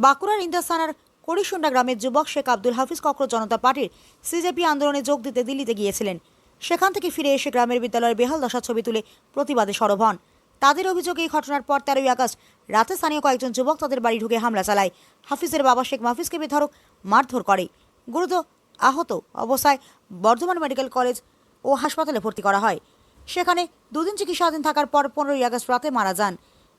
বাঁকুড়ার ইন্দাস থানার করিসুন্ডা গ্রামের যুবক শেখ আব্দুল হাফিজ কক্রোচ জনতা পার্টির সিজেপি আন্দোলনে যোগ দিতে দিল্লিতে গিয়েছিলেন। সেখান থেকে ফিরে এসে গ্রামের বিদ্যালয়ের বেহাল দশা ছবি তুলে প্রতিবাদে সরব হন। তাদের অভিযোগ, এই ঘটনার পর 13ই আগস্ট রাতে স্থানীয় কয়েকজন যুবক তাদের বাড়ি ঢুকে হামলা চালায়। হাফিজের বাবা শেখ মাহফিজকে বেধড়ক মারধর করে। গুরুতর আহত অবস্থায় বর্ধমান মেডিকেল কলেজ ও হাসপাতালে ভর্তি করা হয়। সেখানে দুদিন চিকিৎসাধীন থাকার পর 15ই আগস্ট রাতে মারা যান।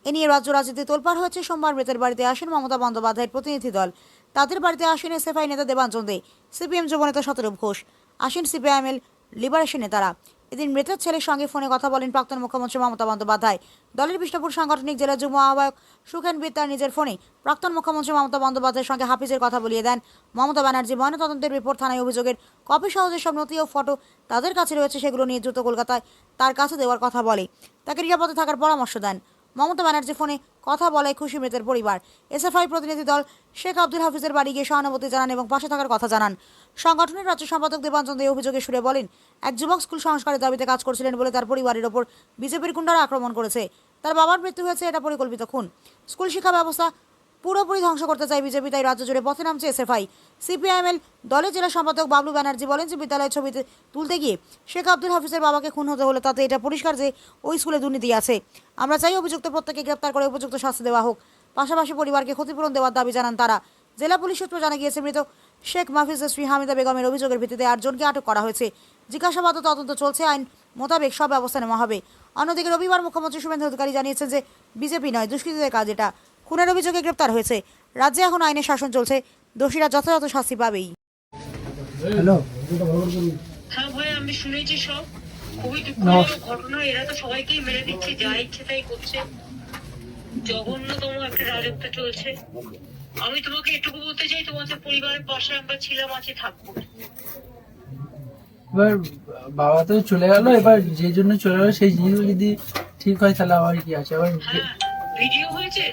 এ নিয়ে রাজ্য রাজনীতি তোলপাড় হয়েছে। সোমবার মৃতের বাড়িতে আসেন মমতা বন্দ্যোপাধ্যায়ের প্রতিনিধি দল। তাদের বাড়িতে আসেন এসএফআই নেতা দেবাঞ্জন দে, সিপিএম যুবনেতা শতরূপ ঘোষ, আসেন সিপিআইএমএল লিবারেশন নেতারা। এদিন মৃতের ছেলের সঙ্গে ফোনে কথা বলেন প্রাক্তন মুখ্যমন্ত্রী মমতা বন্দ্যোপাধ্যায়। দলের বিষ্ণুপুর সাংগঠনিক জেলা যুগ্ম আহ্বায়ক সুখেন বিদ তার নিজের ফোনে প্রাক্তন মুখ্যমন্ত্রী মমতা বন্দ্যোপাধ্যায়ের সঙ্গে হাফিজের কথা বলিয়ে দেন। মমতা ব্যানার্জি ময়নাতদন্তের রিপোর্ট থানায় অভিযোগের কপি সহ যেসব নথি ও ফটো তাদের কাছে রয়েছে সেগুলো নিয়ে দ্রুত কলকাতায় তার কাছে দেওয়ার কথা বলে, তাকে নিরাপদে থাকার পরামর্শ দেন। মমতা ব্যানার্জি ফোনে কথা বলায় খুশি মৃতের পরিবার। এসএফআই প্রতিনিধি দল শেখ আব্দুল হাফিজের বাড়ি গিয়ে সহানুভূতি জানান এবং পাশে থাকার কথা জানান। সংগঠনের রাজ্য সম্পাদক দেবাঞ্জন দে অভিযোগে সুরে বলেন, এক যুবক স্কুল সংস্কারের দাবিতে কাজ করছিলেন বলে তার পরিবারের ওপর বিজেপির গুন্ডারা আক্রমণ করেছে। তার বাবার মৃত্যু হয়েছে, এটা পরিকল্পিত খুন। স্কুল শিক্ষা ব্যবস্থা পুরোপুরি ধ্বংস করতে চায় বিজেপি, তাই রাজ্য জুড়ে পথে নামছে এসএফআই। সিপিআইএমএল দলের জেলা সম্পাদক বাবলু ব্যানার্জি বলেন যে বিদ্যালয়ের ছবিতে তুলতে গিয়ে শেখ আব্দুল হাফিজের বাবাকে খুন হতে হলে তাতে এটা পরিষ্কার যে ওই স্কুলে দুর্নীতি আছে। আমরা চাই অভিযুক্ত প্রত্যেককে গ্রেপ্তার করে উপযুক্ত শাস্তি দেওয়া হোক। পাশাপাশি পরিবারকে ক্ষতিপূরণ দেওয়ার দাবি জানান তারা। জেলা পুলিশ সূত্র জানা গিয়েছে, মৃত শেখ মাহফিজের স্ত্রী হামিদা বেগমের অভিযোগের ভিত্তিতে 8 জনকে আটক করা হয়েছে। জিজ্ঞাসাবাদ ও তদন্ত চলছে, আইন মোতাবেক সব ব্যবস্থা নেওয়া হবে। অন্যদিকে রবিবার মুখ্যমন্ত্রী শুভেন্দু অধিকারী জানিয়েছেন যে বিজেপি নয়, দুষ্কৃতীদের কাজ এটা। খুনের অভিযোগে গ্রেপ্তার হয়েছে। রাজ্যে এখন আইনের শাসন চলছে, দোষীরা যথাযথ শাস্তি পাবেই। হ্যালো, হ্যাঁ ভাই, আমি শুনেছি সব। খুবই দুঃখজনক ঘটনা। এরা তো সবাইকেই মেরে দিচ্ছে, যা ইচ্ছে তাই করছে। জঘন্যতম একটা রাজত্ব চলছে। আমি তোমাকে এটুকু বলতে চাই, তোমাদের পরিবারের পাশে আমরা ছিলাম, আছি, থাকবো। এবার বাবা তো চলে গেল, এবার যে জন্য চলে গেল সেই জিনিসগুলো যদি ঠিক হয় তাহলে আবার কি আছে। আবার হ্যাঁ, ভিডিও হয়েছে।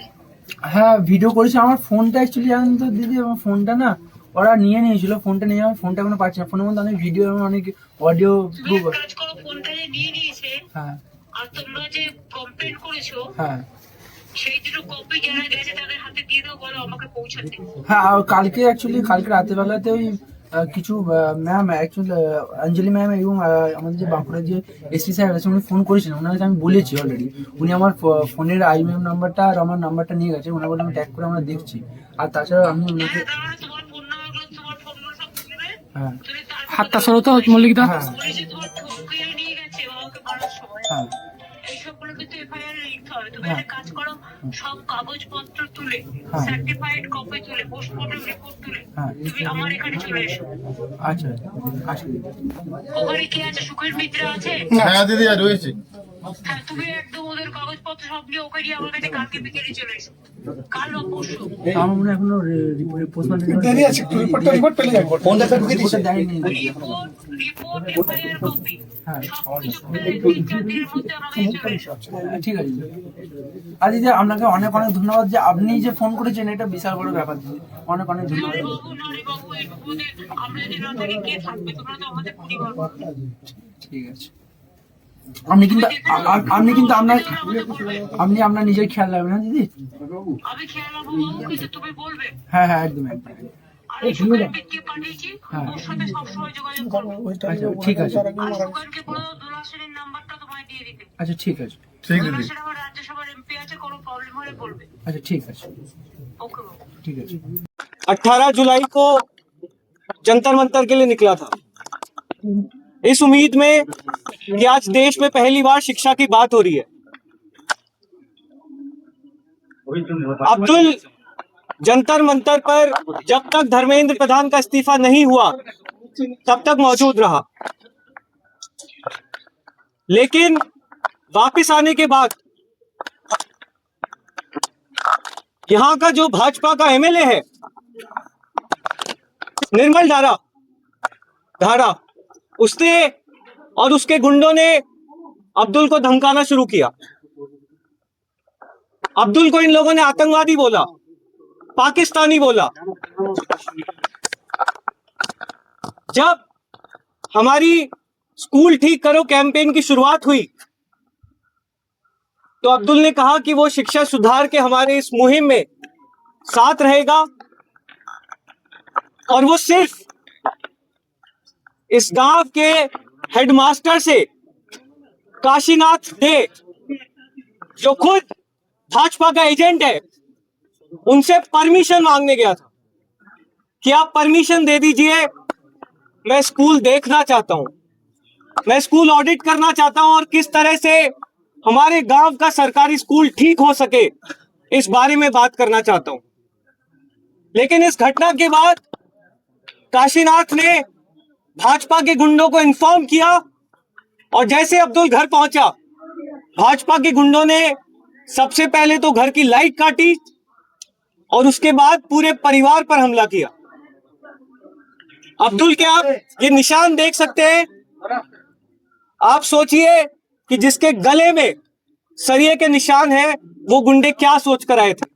হ্যাঁ, ভিডিও করেছি। আমার ফোনটা অ্যাকচুয়ালি জানেন তো দিদি, আমার ফোনটা না ওরা নিয়ে নিয়েছিল। ফোনটা নিয়ে আমার ফোনটা এখনো পাচ্ছি না। ফোনের মধ্যে অনেক ভিডিও এবং অনেক অডিও তুমি এক কাজ করো, ফোনটা যে নিয়ে নিয়েছে হ্যাঁ আর তোমরা যে কমপ্লেন করেছো হ্যাঁ সেই দুটো কপি যারা গেছে তাদের হাতে দিয়ে দাও, বলো আমাকে পৌঁছাতে। হ্যাঁ। আর কালকে রাতের বেলাতে ওই কিছু ম্যাম অ্যাকচুয়ালি অঞ্জলি ম্যাম এবং আমাদের যে বাঁকুড়ার যে এসপি সাহেব আছে উনি ফোন করেছিলেন। ওনার কাছে আমি বলেছি অলরেডি। উনি আমার ফোনের আইএমএম নাম্বারটা আর আমার নাম্বারটা নিয়ে গেছে। ওনার বলে আমি ট্যাগ করে আমরা দেখছি। আর তাছাড়া আমি ওনাকে তোমার ফোন নাম্বার, তোমার ফোন নাম্বার সব তুলবে। হ্যাঁ তুমি তারপর হাতটা সরো তো মল্লিকদা। হ্যাঁ পুলিশে তোমার ঠকিয়ে নিয়ে গেছে বাবাকে মারার সময়। হ্যাঁ এইসবগুলো কিন্তু এফআইআর লিখতে হবে। তুমি হ্যাঁ। একটা কাজ করো, সব কাগজপত্র তুলে, হ্যাঁ। সার্টিফাইড কপি তুলে, পোস্টমর্টম রিপোর্ট তুলে হ্যাঁ। তুমি আমার এখানে চলে এসো। আচ্ছা আচ্ছা ওখানে কি আছে? সুখের মিত্রা আছে। হ্যাঁ দিদি রয়েছে। হ্যাঁ, তুমি একদম ওদের কাগজপত্র সব নিয়ে ওকে নিয়ে আমার কাছে কালকে বিকেলে চলে এসো। কাল বা পরশু। আমার মনে হয় এখনো পোস্টম্যান দেরি আছে, একটু রিপোর্ট পেলে যাবো। দেয়নি। রিপোর্ট এফআইআর কপি হ্যাঁ। সবকিছু পেলে 3-4 দিনের মধ্যে আমার কাছে চলে এসো। ঠিক আছে। আর দিদি আপনাকে অনেক অনেক ধন্যবাদ যে আপনি যে ফোন করেছেন, এটা বিশাল বড় ব্যাপার দিদি। অনেক অনেক ধন্যবাদ। নারী বাবু, এটুকু আমরা যদি না থাকি কে থাকবে? তোমরা তো আমাদের পরিবার। ঠিক আছে। আপনি কিন্তু আপনার নিজের খেয়াল রাখবেন না দিদি। আমি খেয়াল রাখবো বাবু, কিন্তু তুমি বলবে। হ্যাঁ হ্যাঁ একদম একদম। আর এই সুখের মিত্রকে পাঠিয়েছি, হ্যাঁ। ওর সাথে সবসময় যোগাযোগ করবো। আচ্ছা ঠিক আছে। আর সুখেরকে বলো দুলাসেনের নাম্বারটা তোমায় দিয়ে দিতে। আচ্ছা ঠিক আছে। ঠিক দিদি। দুলাসেন আমার রাজ্যসভার এমপি আছে, কোনো প্রবলেম হলে বলবে। আচ্ছা ঠিক আছে। ওকে বাবু। ঠিক আছে। 18 जुलाई को जंतर मंतर के लिए निकला था, इस उम्मीद में कि आज देश में पहली बार शिक्षा की बात हो रही है। अब्दुल जंतर मंतर पर जब तक धर्मेंद्र प्रधान का इस्तीफा नहीं हुआ तब तक मौजूद रहा, लेकिन वापस आने के बाद यहां का जो भाजपा का एमएलए है निर्मल धारा, उसने और उसके गुंडों ने अब्दुल को धमकाना शुरू किया। अब्दुल को इन लोगों ने आतंकवादी बोला, पाकिस्तानी बोला। जब हमारी स्कूल ठीक करो कैंपेन की शुरुआत हुई तो अब्दुल ने कहा कि वो शिक्षा सुधार के हमारे इस मुहिम में साथ रहेगा और वो सिर्फ इस गांव के हेडमास्टर से काशीनाथ डे, जो खुद भाजपा का एजेंट है, उनसे परमिशन मांगने गया था कि आप परमिशन दे दीजिए, मैं स्कूल देखना चाहता हूं, मैं स्कूल ऑडिट करना चाहता हूं और किस तरह से हमारे गांव का सरकारी स्कूल ठीक हो सके इस बारे में बात करना चाहता हूं। लेकिन इस घटना के बाद काशीनाथ ने भाजपा के गुंडों को इन्फॉर्म किया और जैसे अब्दुल घर पहुंचा, भाजपा के गुंडों ने सबसे पहले तो घर की लाइट काटी और उसके बाद पूरे परिवार पर हमला किया। अब्दुल के आप ये निशान देख सकते हैं। आप सोचिए कि जिसके गले में सरिये के निशान है, वो गुंडे क्या सोच कर आए थे।